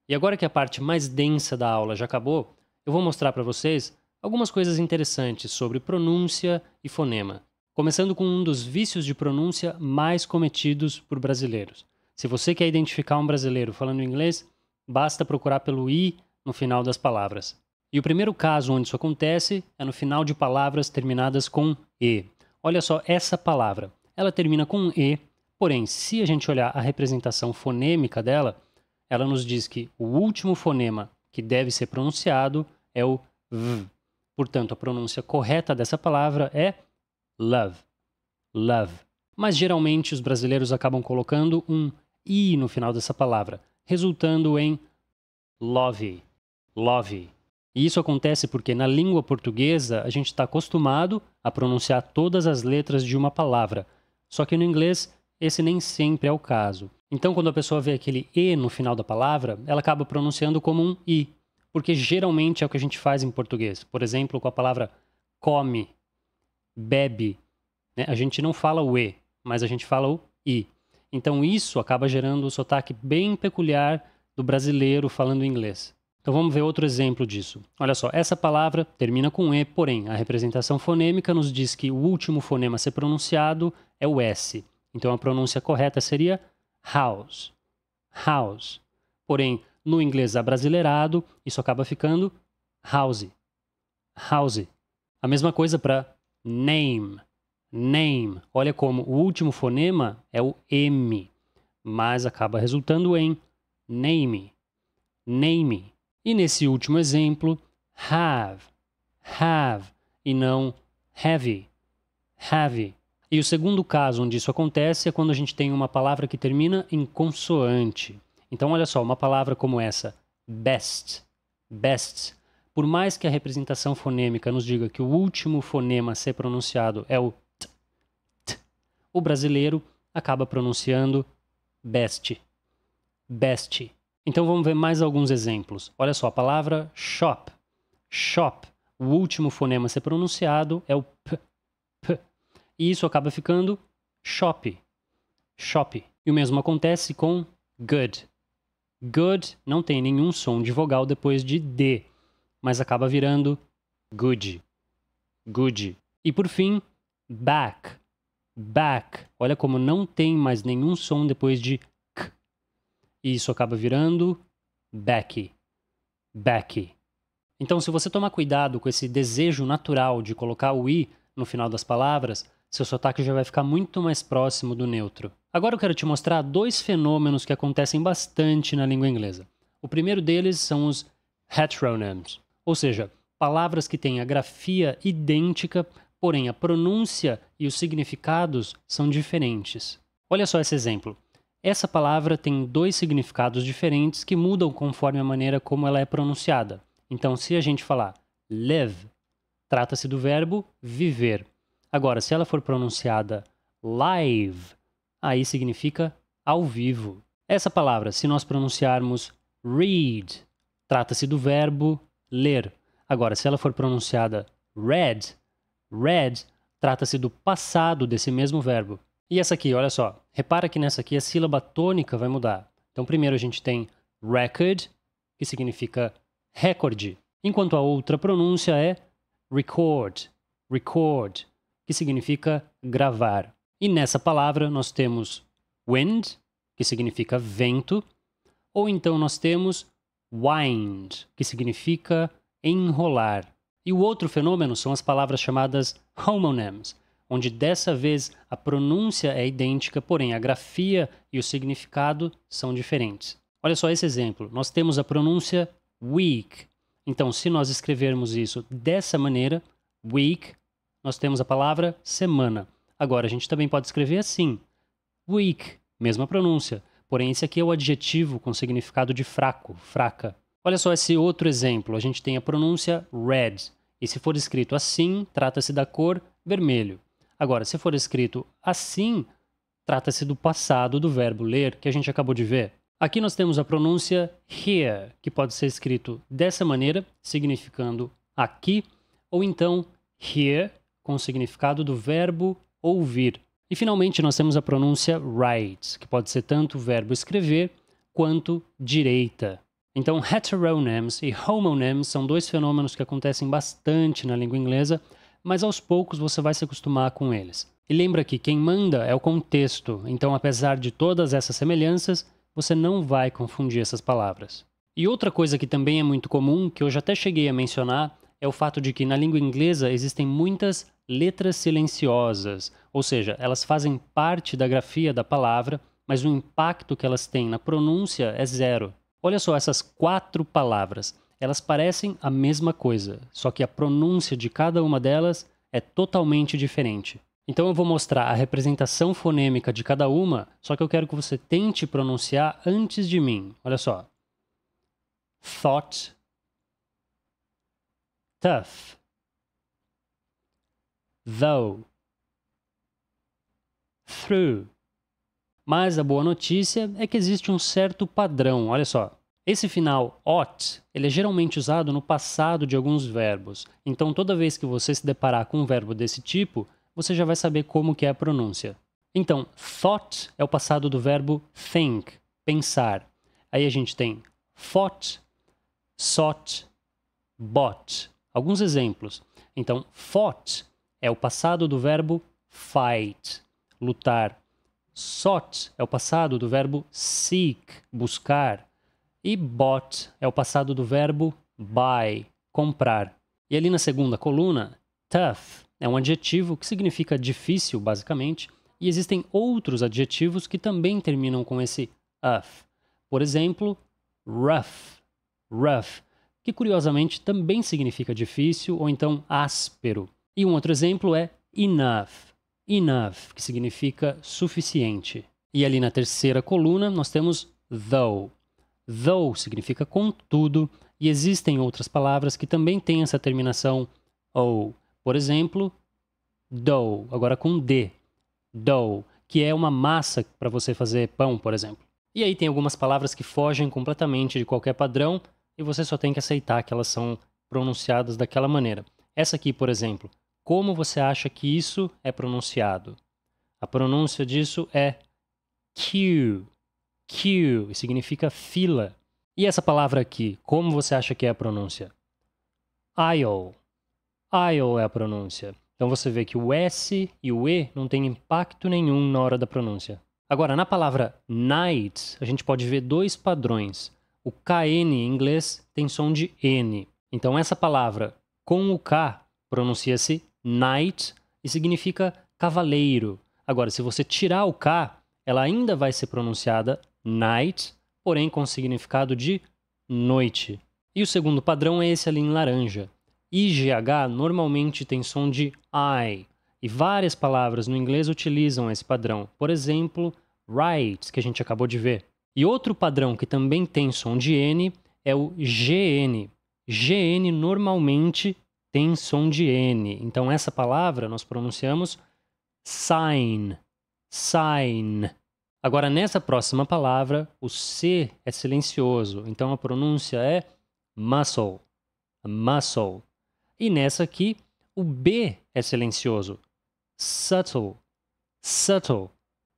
E agora que a parte mais densa da aula já acabou, eu vou mostrar para vocês algumas coisas interessantes sobre pronúncia e fonema. Começando com um dos vícios de pronúncia mais cometidos por brasileiros. Se você quer identificar um brasileiro falando inglês, basta procurar pelo i no final das palavras. E o primeiro caso onde isso acontece é no final de palavras terminadas com e. Olha só essa palavra. Ela termina com e, porém, se a gente olhar a representação fonêmica dela, ela nos diz que o último fonema que deve ser pronunciado é o v. Portanto, a pronúncia correta dessa palavra é love. Love. Mas geralmente os brasileiros acabam colocando um i no final dessa palavra, resultando em love. Love. E isso acontece porque na língua portuguesa a gente está acostumado a pronunciar todas as letras de uma palavra. Só que no inglês esse nem sempre é o caso. Então quando a pessoa vê aquele e no final da palavra, ela acaba pronunciando como um i. Porque geralmente é o que a gente faz em português. Por exemplo, com a palavra come, bebe. Né? A gente não fala o e, mas a gente fala o i. Então isso acaba gerando um sotaque bem peculiar do brasileiro falando inglês. Então vamos ver outro exemplo disso. Olha só, essa palavra termina com e, porém a representação fonêmica nos diz que o último fonema a ser pronunciado é o s. Então a pronúncia correta seria house. House. Porém, no inglês abrasileirado, isso acaba ficando house. House. A mesma coisa para name. Name. Olha como o último fonema é o m, mas acaba resultando em name. Name. E nesse último exemplo, have. Have. E não have. Have. E o segundo caso onde isso acontece é quando a gente tem uma palavra que termina em consoante. Então, olha só, uma palavra como essa, best. Best. Por mais que a representação fonêmica nos diga que o último fonema a ser pronunciado é o t, o brasileiro acaba pronunciando best. Best. Então vamos ver mais alguns exemplos. Olha só, a palavra shop. Shop. O último fonema a ser pronunciado é o p. P. E isso acaba ficando shop. Shop. E o mesmo acontece com good. Good não tem nenhum som de vogal depois de D, mas acaba virando good. Good. E por fim, back. Back. Olha como não tem mais nenhum som depois de k. E isso acaba virando backy. Backy. Então, se você tomar cuidado com esse desejo natural de colocar o i no final das palavras, seu sotaque já vai ficar muito mais próximo do neutro. Agora eu quero te mostrar dois fenômenos que acontecem bastante na língua inglesa. O primeiro deles são os heteronyms, ou seja, palavras que têm a grafia idêntica, porém a pronúncia e os significados são diferentes. Olha só esse exemplo. Essa palavra tem dois significados diferentes que mudam conforme a maneira como ela é pronunciada. Então, se a gente falar live, trata-se do verbo viver. Agora, se ela for pronunciada live, aí significa ao vivo. Essa palavra, se nós pronunciarmos read, trata-se do verbo ler. Agora, se ela for pronunciada read, read, trata-se do passado desse mesmo verbo. E essa aqui, olha só, repara que nessa aqui a sílaba tônica vai mudar. Então, primeiro a gente tem record, que significa recorde, enquanto a outra pronúncia é record, record, que significa gravar. E nessa palavra nós temos wind, que significa vento, ou então nós temos wind, que significa enrolar. E o outro fenômeno são as palavras chamadas homonyms, onde dessa vez a pronúncia é idêntica, porém a grafia e o significado são diferentes. Olha só esse exemplo. Nós temos a pronúncia week. Então, se nós escrevermos isso dessa maneira, week, nós temos a palavra semana. Agora, a gente também pode escrever assim, weak, mesma pronúncia. Porém, esse aqui é o adjetivo com significado de fraco, fraca. Olha só esse outro exemplo. A gente tem a pronúncia red. E se for escrito assim, trata-se da cor vermelho. Agora, se for escrito assim, trata-se do passado do verbo ler, que a gente acabou de ver. Aqui nós temos a pronúncia here, que pode ser escrito dessa maneira, significando aqui, ou então here, com o significado do verbo ouvir. E finalmente nós temos a pronúncia right, que pode ser tanto o verbo escrever quanto direita. Então, heteronyms e homonyms são dois fenômenos que acontecem bastante na língua inglesa, mas aos poucos você vai se acostumar com eles. E lembra que quem manda é o contexto, então apesar de todas essas semelhanças, você não vai confundir essas palavras. E outra coisa que também é muito comum, que eu já até cheguei a mencionar, é o fato de que na língua inglesa existem muitas letras silenciosas, ou seja, elas fazem parte da grafia da palavra, mas o impacto que elas têm na pronúncia é zero. Olha só essas 4 palavras. Elas parecem a mesma coisa, só que a pronúncia de cada uma delas é totalmente diferente. Então eu vou mostrar a representação fonêmica de cada uma, só que eu quero que você tente pronunciar antes de mim. Olha só. Thought, tough, though, through. Mas a boa notícia é que existe um certo padrão, olha só. Esse final ought, ele é geralmente usado no passado de alguns verbos. Então toda vez que você se deparar com um verbo desse tipo, você já vai saber como que é a pronúncia. Então, thought é o passado do verbo think, pensar. Aí a gente tem fought, sought, bought. Alguns exemplos. Então, fought é o passado do verbo fight, lutar. Sought é o passado do verbo seek, buscar. E bought é o passado do verbo buy, comprar. E ali na segunda coluna, tough é um adjetivo que significa difícil, basicamente, e existem outros adjetivos que também terminam com esse "-th". Por exemplo, rough, que curiosamente também significa difícil ou então áspero. E um outro exemplo é enough, que significa suficiente. E ali na terceira coluna nós temos though. Though significa contudo, e existem outras palavras que também têm essa terminação "ou". Por exemplo, dough, agora com D. Dough, que é uma massa para você fazer pão, por exemplo. E aí tem algumas palavras que fogem completamente de qualquer padrão e você só tem que aceitar que elas são pronunciadas daquela maneira. Essa aqui, por exemplo, como você acha que isso é pronunciado? A pronúncia disso é queue, e significa fila. E essa palavra aqui, como você acha que é a pronúncia? Aisle é a pronúncia. Então você vê que o S e o E não têm impacto nenhum na hora da pronúncia. Agora, na palavra night, a gente pode ver dois padrões. O KN em inglês tem som de N. Então essa palavra com o K pronuncia-se night e significa cavaleiro. Agora, se você tirar o K, ela ainda vai ser pronunciada night, porém com significado de noite. E o segundo padrão é esse ali em laranja. IGH normalmente tem som de I, e várias palavras no inglês utilizam esse padrão. Por exemplo, right, que a gente acabou de ver. E outro padrão que também tem som de N é o GN. GN normalmente tem som de N. Então essa palavra nós pronunciamos sign. Agora nessa próxima palavra, o C é silencioso. Então a pronúncia é muscle. E nessa aqui, o B é silencioso. Subtle.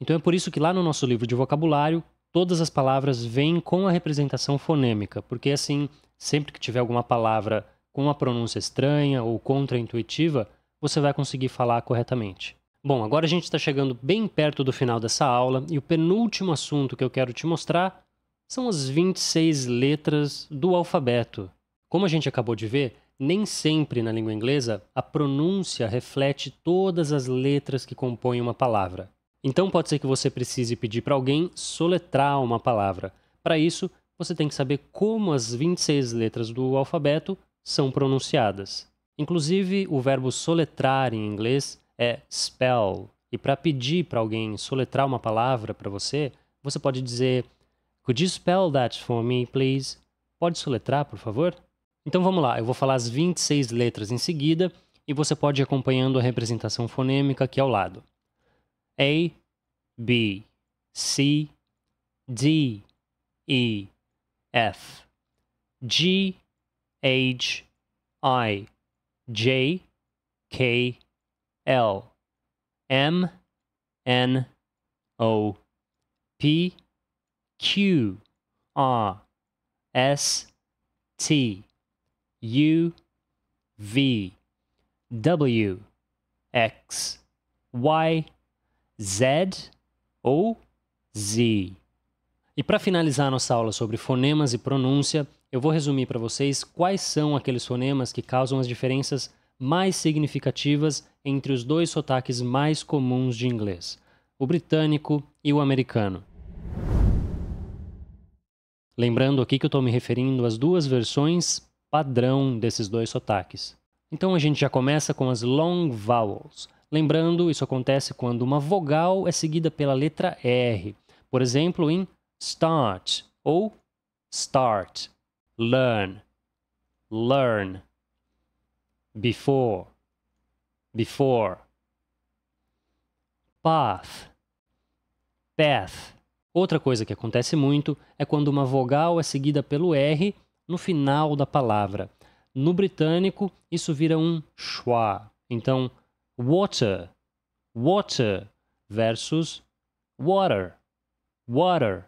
Então é por isso que lá no nosso livro de vocabulário, todas as palavras vêm com a representação fonêmica, porque assim, sempre que tiver alguma palavra com uma pronúncia estranha ou contraintuitiva, você vai conseguir falar corretamente. Bom, agora a gente está chegando bem perto do final dessa aula e o penúltimo assunto que eu quero te mostrar são as 26 letras do alfabeto. Como a gente acabou de ver, nem sempre na língua inglesa a pronúncia reflete todas as letras que compõem uma palavra. Então pode ser que você precise pedir para alguém soletrar uma palavra. Para isso, você tem que saber como as 26 letras do alfabeto são pronunciadas. Inclusive, o verbo soletrar em inglês é spell. E para pedir para alguém soletrar uma palavra para você, você pode dizer "Could you spell that for me, please?" Pode soletrar, por favor? Então vamos lá, eu vou falar as 26 letras em seguida e você pode ir acompanhando a representação fonêmica aqui ao lado. A, B, C, D, E, F, G, H, I, J, K, L, M, N, O, P, Q, R, S, T, U, V, W, X, Y, Z ou Z. E para finalizar nossa aula sobre fonemas e pronúncia, eu vou resumir para vocês quais são aqueles fonemas que causam as diferenças mais significativas entre os dois sotaques mais comuns de inglês, o britânico e o americano. Lembrando aqui que eu estou me referindo às duas versões padrão desses dois sotaques. Então a gente já começa com as long vowels. Lembrando, isso acontece quando uma vogal é seguida pela letra R. Por exemplo, em start ou start, learn, learn, before, before, path, path. Outra coisa que acontece muito é quando uma vogal é seguida pelo R no final da palavra. No britânico, isso vira um schwa. Então, water, water versus water, water.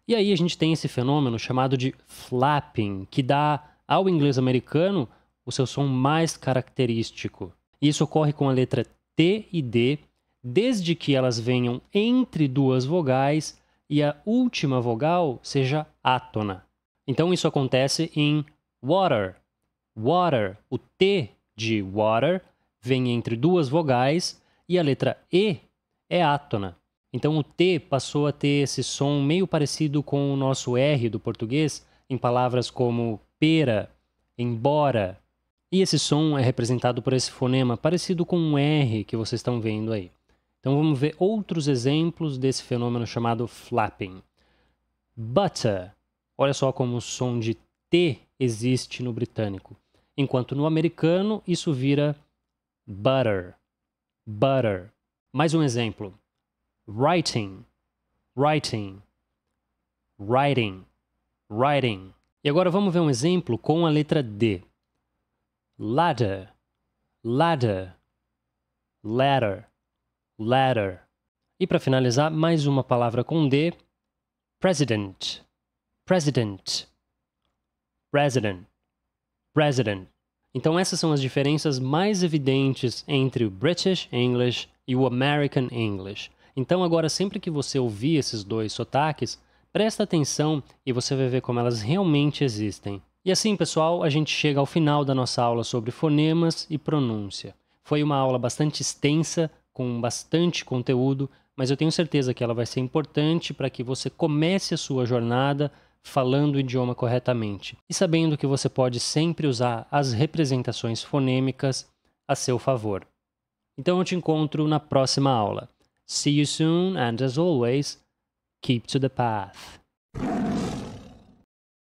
E aí a gente tem esse fenômeno chamado de flapping, que dá ao inglês americano o seu som mais característico. Isso ocorre com a letra T e D, desde que elas venham entre duas vogais e a última vogal seja átona. Então isso acontece em water, water. O T de water vem entre duas vogais e a letra E é átona. Então o T passou a ter esse som meio parecido com o nosso R do português em palavras como pera, embora. E esse som é representado por esse fonema parecido com um R que vocês estão vendo aí. Então vamos ver outros exemplos desse fenômeno chamado flapping. Butter. Olha só como o som de T existe no britânico. Enquanto no americano isso vira butter, butter. Mais um exemplo. Writing, writing, writing, writing. E agora vamos ver um exemplo com a letra D. Ladder, ladder, ladder, ladder. E para finalizar, mais uma palavra com D. President, president, president, president. Então essas são as diferenças mais evidentes entre o British English e o American English. Então agora sempre que você ouvir esses dois sotaques, presta atenção e você vai ver como elas realmente existem. E assim, pessoal, a gente chega ao final da nossa aula sobre fonemas e pronúncia. Foi uma aula bastante extensa, com bastante conteúdo, mas eu tenho certeza que ela vai ser importante para que você comece a sua jornada falando o idioma corretamente e sabendo que você pode sempre usar as representações fonêmicas a seu favor. Então eu te encontro na próxima aula. See you soon and as always, keep to the path.